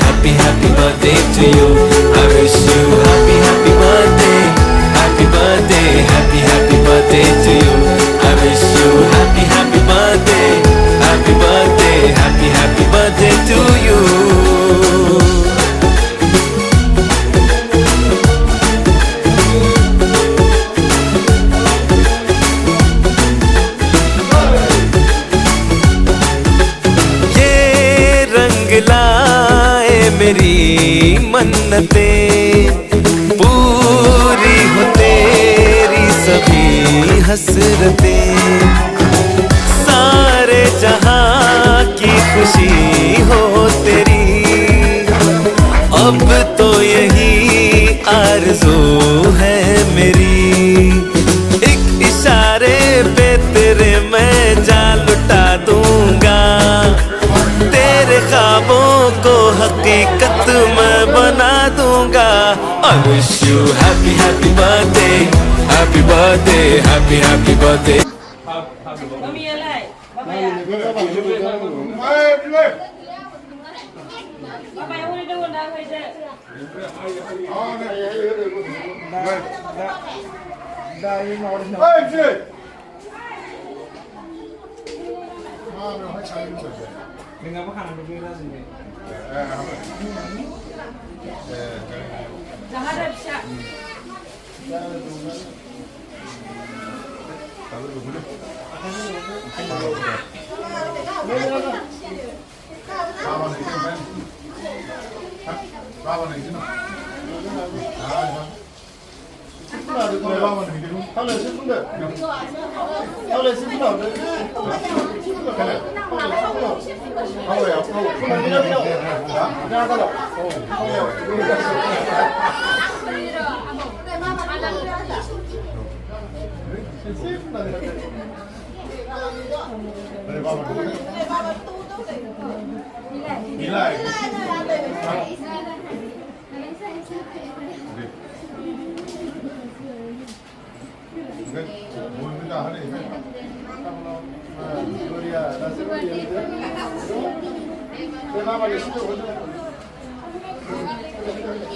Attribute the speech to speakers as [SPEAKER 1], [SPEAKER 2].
[SPEAKER 1] happy happy birthday to you. I wish you happy happy birthday, happy birthday, happy happy birthday to you. I wish you happy happy birthday, happy birthday, happy happy birthday to you. लाए मेरी मन्नतें, पूरी हो तेरी सभी हसरतें, सारे जहां की खुशी हो तेरी, अब तो यही आरज़ू है मेरी। एक इशारे पे तेरे मैं जान लुटा दूंगा, तेरे ख्वाबों को हकीकत मैं बना दूंगा। I wish you happy happy birthday, happy birthday, happy happy birthday.
[SPEAKER 2] Dengan apa kan berbeda sini?
[SPEAKER 3] Jangan ada bisa.
[SPEAKER 4] Gloria,